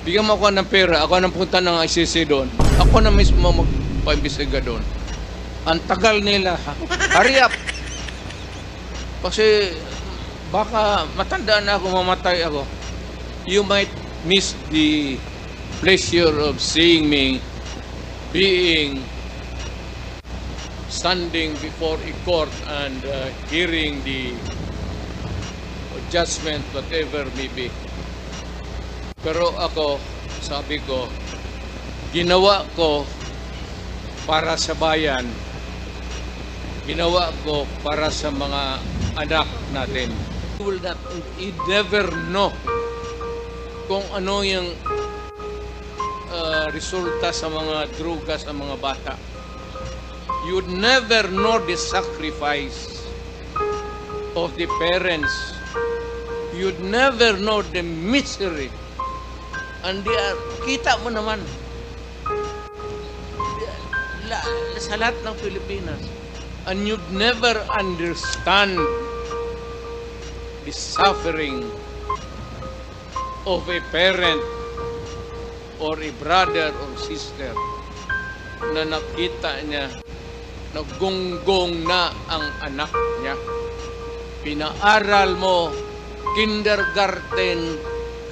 Bigyan mo ako ng pera, ako nang punta ng ICC doon. Ako na mismo magpa-imbestiga doon. Ang tagal nila. Hurry up! Kasi baka matanda na ako, mamatay ako. You might miss the pleasure of seeing me standing before a court and hearing the judgment, whatever may be. Pero ako, sabi ko, ginawa ko para sa bayan, ginawa ko para sa mga anak natin. You never know kung ano yung resulta sa mga druga sa mga bata. You'd never know the sacrifice of the parents. You'd never know the misery. And kita mo naman sa lahat ng Pilipinas. And you'd never understand the suffering of a parent or a brother or sister na nakita niya naggunggong na ang anak niya. Pinaaral mo kindergarten,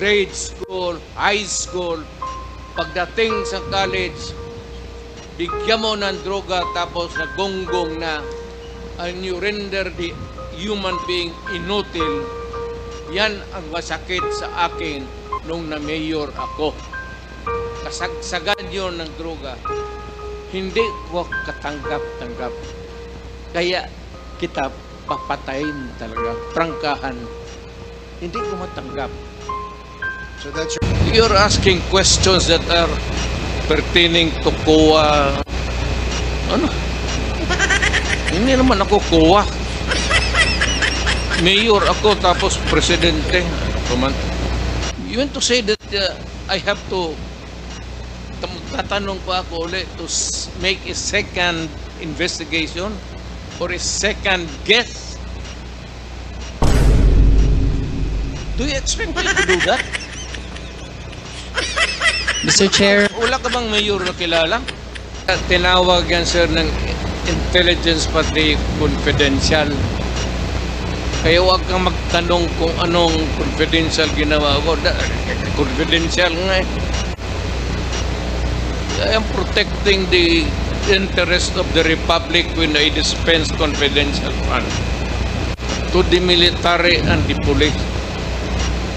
grade school, high school, pagdating sa college, bigyan mo ng droga tapos nagunggong na, and you render the human being inutil. Yan ang masakit sa akin nung na-mayor ako. Kasagsagan yun ng droga. Hindi ko katanggap-tanggap. Kaya kita papatayin talaga. Prangkahan. Hindi ko matanggap. So that's You're asking questions that are pertaining to COA. Ano? Hindi naman ako COA. Mayor ako tapos presidente. You want to say that I have to tatanong pa ako ulit to make a second investigation or a second guess? Do you expect me to do that? Mr. Chair. Wala ka bang mayor na kilala? Tinawag yan, sir, ng intelligence pati confidential. Kaya huwag kang magtanong kung anong confidential ginawa ko. Confidential nga eh. I am protecting the interest of the Republic when I dispense confidential fund to the military and the police.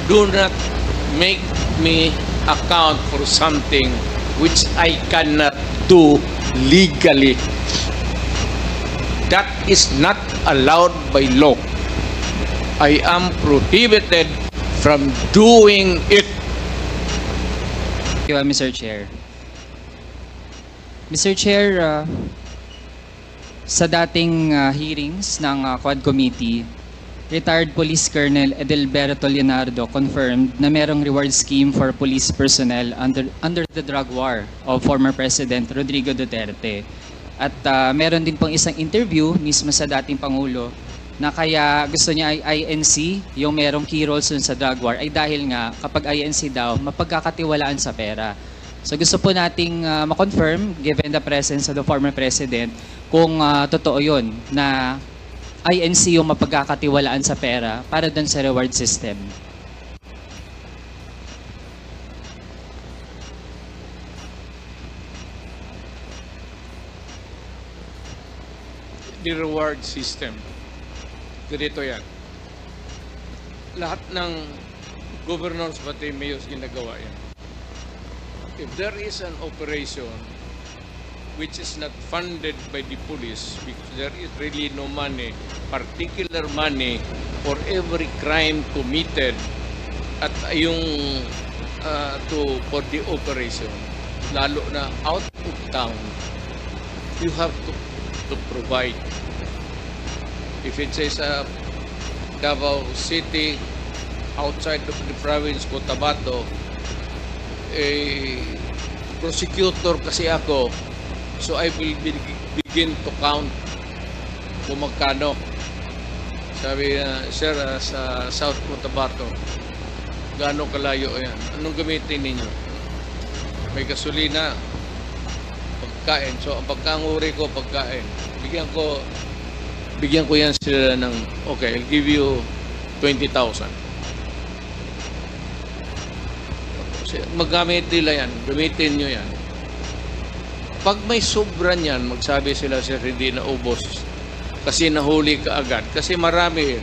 Do not make me account for something which I cannot do legally. That is not allowed by law. I am prohibited from doing it. Thank you, Mr. Chair. Mr. Chair, sa dating hearings ng Quad Committee, retired Police Colonel Edelberto Leonardo confirmed na merong reward scheme for police personnel under the drug war of former President Rodrigo Duterte. At meron din pong isang interview mismo sa dating Pangulo na kaya gusto niya ay INC, yung merong key roles sa drug war, ay dahil nga kapag INC daw, mapagkakatiwalaan sa pera. So gusto po nating ma-confirm, given the presence of the former President, kung totoo yun na INC yung mapagkakatiwalaan sa pera para dun sa reward system. The reward system. Ganito yan. Lahat ng governors pati mayors ginagawa yan. If there is an operation which is not funded by the police because there is really no money, particular money for every crime committed at yung for the operation, lalo na out of town, you have to provide. If it says Davao City, outside of the province, Cotabato, prosecutor kasi ako, so I will begin to count kung magkano. Sabi sir, sa South Cotabato, Gaano kalayo yan? Anong gamitin ninyo? May gasolina, pagkain. So, ang pagkanguri ko, pagkain. Bigyan ko yan sila ng, okay, I'll give you 20,000. Magamit nila yan. Gamitin nyo yan. Pag may sobra niyan, magsabi sila, sir, hindi na ubos. Kasi nahuli ka agad. Kasi marami.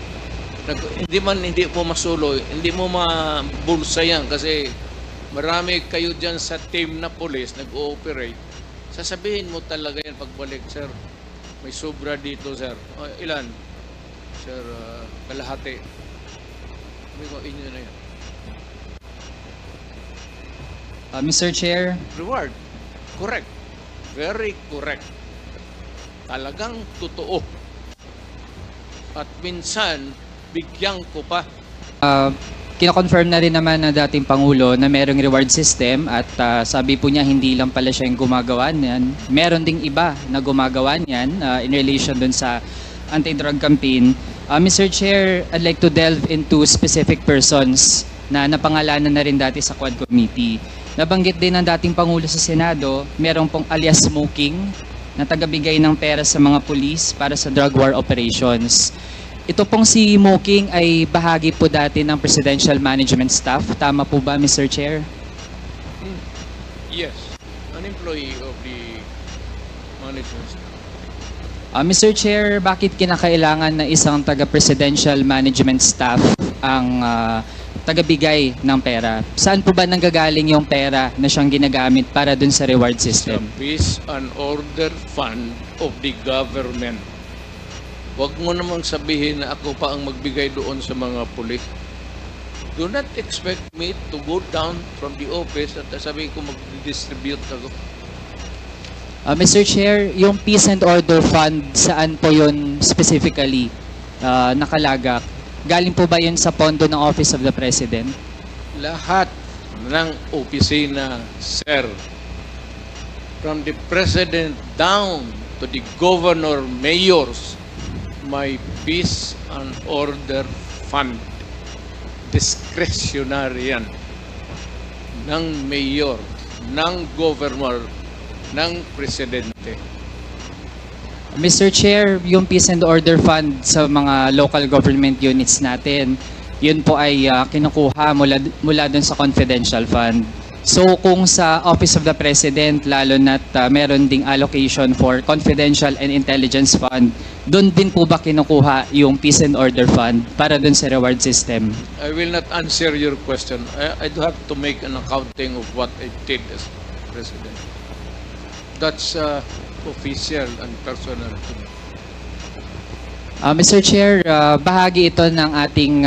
Hindi mo masuloy. Hindi mo mabulsa yan. Kasi marami kayo dyan sa team na police, nag-ooperate. Sasabihin mo talaga yan pagbalik, sir. May sobra dito, sir. O, ilan? Sir, kalahati. Sabi ko, inyo na yan. Mr. Chair, Reward. Correct. Very correct. Talagang totoo. At minsan, bigyan ko pa. kino-confirm na rin naman ng dating Pangulo na merong reward system at sabi po niya hindi lang pala siya yung gumagawa niyan. Meron ding iba na gumagawa niyan in relation dun sa anti-drug campaign. Mr. Chair, I'd like to delve into specific persons na napangalanan na rin dati sa Quad Committee. Nabanggit din ng dating Pangulo sa Senado, merong pong alias Smoking na tagabigay ng pera sa mga pulis para sa drug war operations. Ito pong si Smoking ay bahagi po dati ng Presidential Management Staff. Tama po ba, Mr. Chair? Yes, an employee of the management staff. Mr. Chair, bakit kinakailangan na isang taga-Presidential Management Staff ang tagabigay ng pera? Saan po ba nanggagaling yung pera na siyang ginagamit para dun sa reward The system? Peace and Order Fund of the government. Huwag mo namang sabihin na ako pa ang magbigay doon sa mga pulis. Do not expect me to go down from the office at sabihin ko mag-distribute ako. Mr. Chair, yung Peace and Order Fund, saan po yun specifically nakalagak? Galing po ba yun sa pondo ng Office of the President? Lahat ng opisina, sir, from the President down to the Governor, Mayors, may Peace and Order Fund. Discretionary yan. Ng Mayor, ng Governor, ng Presidente. Mr. Chair, yung Peace and Order Fund sa mga local government units natin, yun po ay kinukuha mula dun sa confidential fund. So kung sa Office of the President, lalo na't meron ding allocation for confidential and intelligence fund, dun din po ba kinukuha yung Peace and Order Fund para dun sa reward system? I will not answer your question. I do have to make an accounting of what I did as President. That's official and personal to me. Mr. Chair, bahagi ito ng ating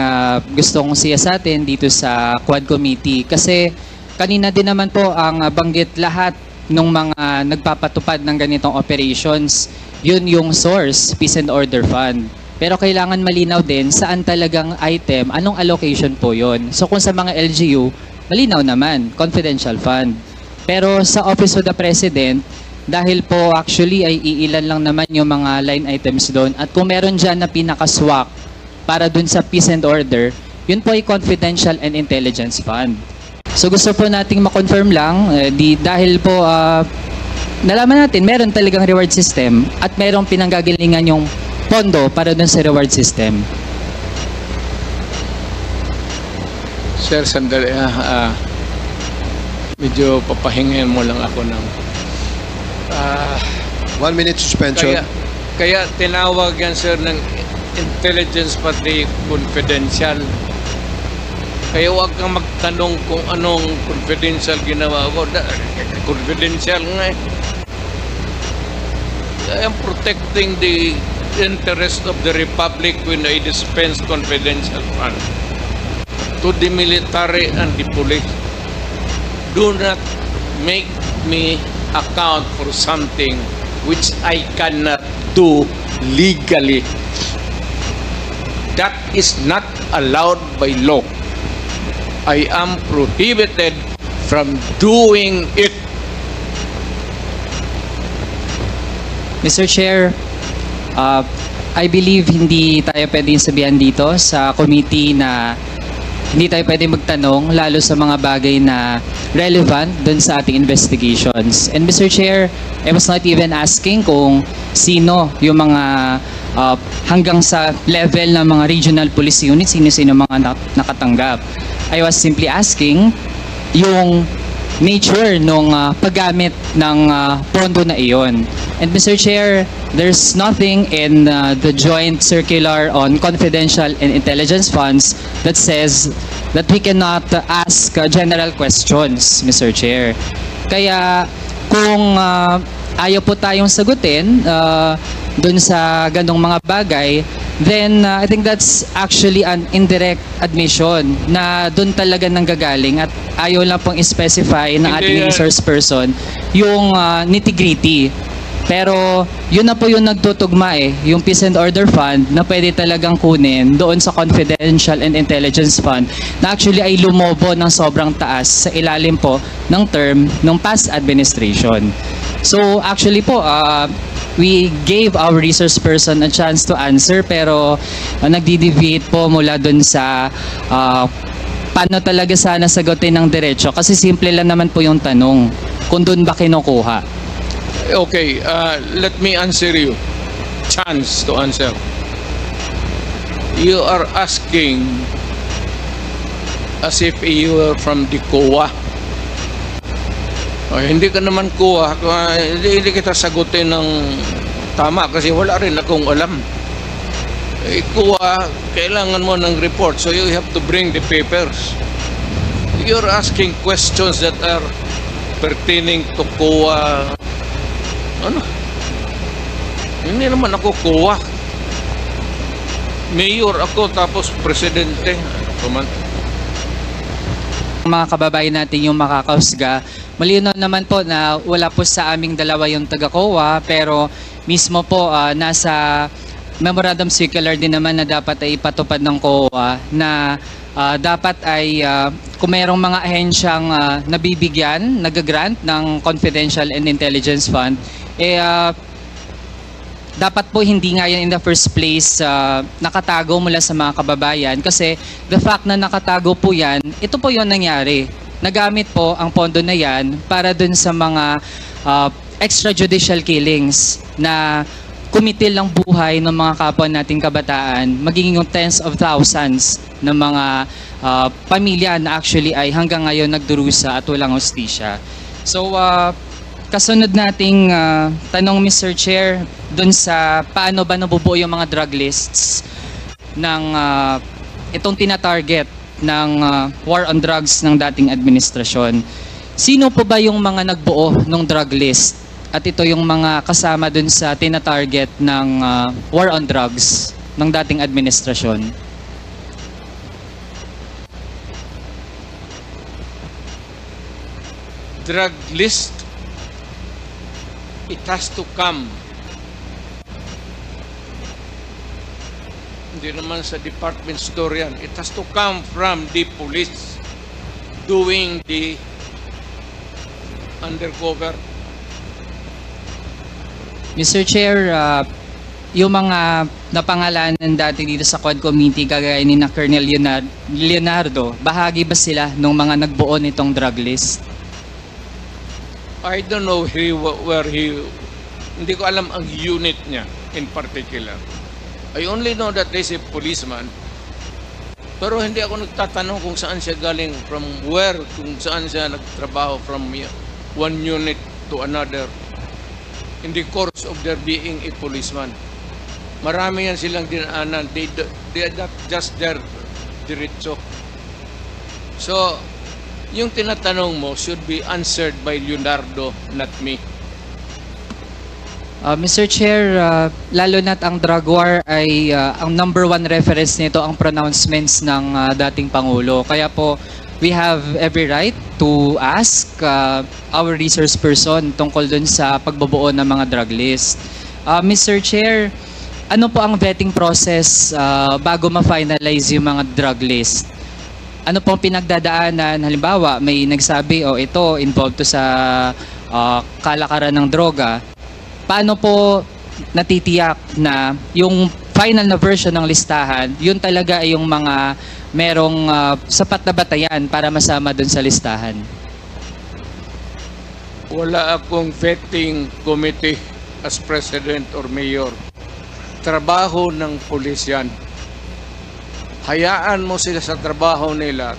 gustong siyasatin dito sa Quad Committee kasi kanina din naman po ang banggit lahat ng mga nagpapatupad ng ganitong operations, yun yung source, Peace and Order Fund. Pero kailangan malinaw din saan talagang item, anong allocation po yun. So kung sa mga LGU, malinaw naman, confidential fund. Pero sa Office of the President, dahil po actually ay iilan lang naman yung mga line items doon at kung meron dyan na pinakaswak para dun sa Peace and Order, yun po ay confidential and intelligence fund. So gusto po nating ma-confirm lang, dahil po nalaman natin meron talagang reward system at merong pinanggagalingan yung pondo para dun sa reward system. Sir, sandali. Medyo papahingin mo lang ako ng 1 minute suspension. Kaya tinawag yan, sir, ng intelligence pati confidential. Kaya huwag kang magtanong kung anong confidential ginawa ko. Confidential nga eh. I am protecting the interest of the Republic when I dispense confidential fund to the military and the police. Do not make me account for something which I cannot do legally. That is not allowed by law. I am prohibited from doing it. Mr. Chair, I believe hindi tayo pwedeng sabihan dito sa committee na hindi tayo pwede magtanong lalo sa mga bagay na relevant dun sa ating investigations. And Mr. Chair, I was not even asking kung sino yung mga hanggang sa level ng mga regional police units, sino-sino mga nakatanggap. I was simply asking yung nature ng paggamit ng pondo na iyon. And Mr. Chair, there's nothing in the joint circular on confidential and intelligence funds that says that we cannot ask general questions, Mr. Chair. Kaya kung ayaw po tayong sagutin dun sa ganong mga bagay, then I think that's actually an indirect admission na dun talaga nanggagaling at ayaw lang pong specify ng ating resource person yung nitty-gritty. Pero yun na po yung nagtutugma yung Peace and Order Fund na pwede talagang kunin doon sa Confidential and Intelligence Fund na actually ay lumobo ng sobrang taas sa ilalim po ng term ng past administration. So actually po, we gave our resource person a chance to answer pero nagdi-deviate po mula doon sa paano talaga sana sagutin ng diretso kasi simple lang naman po yung tanong kung doon ba kinukuha. Okay, let me answer you. Chance to answer. You are asking as if you were from the COA. Hindi ka naman COA. Hindi kita sagutin ng tama kasi wala rin akong alam. COA, kailangan mo ng report. So you have to bring the papers. You're asking questions that are pertaining to COA. Ano? Hindi naman ako COA. Mayor ako tapos presidente. Mga kababayan natin yung makakausga, malinaw naman po na wala po sa aming dalawa yung taga-COA pero mismo po nasa memorandum circular din naman na dapat ay ipatupad ng COA na dapat ay kung mayroong mga ahensyang nabibigyan, nagagrant ng Confidential and Intelligence Fund, dapat po hindi nga yan in the first place nakatago mula sa mga kababayan kasi the fact na nakatago po yan, ito po yung nangyari. Nagamit po ang pondo na yan para dun sa mga extrajudicial killings na kumitil ng buhay ng mga kapwa nating kabataan, magiging yung tens of thousands ng mga pamilya na actually ay hanggang ngayon nagdurusa at walang hustisya. So, kasunod nating tanong, Mr. Chair, dun sa paano ba nabubuo yung mga drug lists ng itong tina-target ng war on drugs ng dating administrasyon. Sino po ba yung mga nagbuo ng drug list? At ito yung mga kasama dun sa tina-target ng war on drugs ng dating administrasyon. Drug list, it has to come. Hindi naman sa department store yan. It has to come from the police doing the undercover. Mr. Chair, yung mga napangalanan dati dito sa Quad Committee kagaya ni na Colonel Leonardo, bahagi ba sila nung mga nagbuo nitong drug list? I don't know where he, hindi ko alam ang unit niya in particular. I only know that there's a policeman. Pero hindi ako nagtatanong kung saan siya galing, from where, kung saan siya nagtrabaho from one unit to another in the course of their being a policeman. Marami yan silang dinaanan. They are not just there diretso. So, yung tinatanong mo should be answered by Leonardo, not me. Mr. Chair, lalo na't ang drug war ay ang number one reference nito ang pronouncements ng dating Pangulo. Kaya po, we have every right to ask our resource person tungkol dun sa pagbubuo ng mga drug list. Mr. Chair, ano po ang vetting process bago ma-finalize yung mga drug list? Ano pong pinagdadaanan? Halimbawa, may nagsabi, ito, involved to sa kalakaran ng droga. Paano po natitiyak na yung final na version ng listahan, yun talaga ay yung mga merong sapat na batayan para masama dun sa listahan? Wala akong vetting committee as president or mayor. Trabaho ng pulis yan. Hayaan mo sila sa trabaho nila.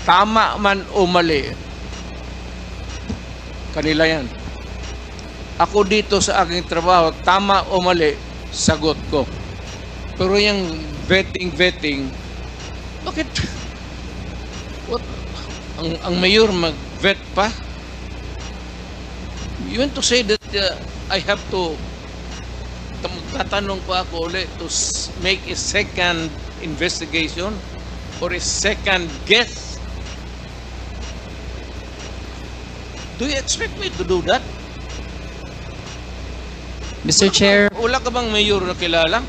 Tama man o mali, kanila yan. Ako dito sa aking trabaho, tama o mali, sagot ko. Pero yung vetting, bakit? What? Ang mayor mag-vet pa? You want to say that I have to, tatanong pa ako ulit to make a second investigation or a second guess? Do you expect me to do that? Mr. Chair, Wala ka bang mayor na kilala?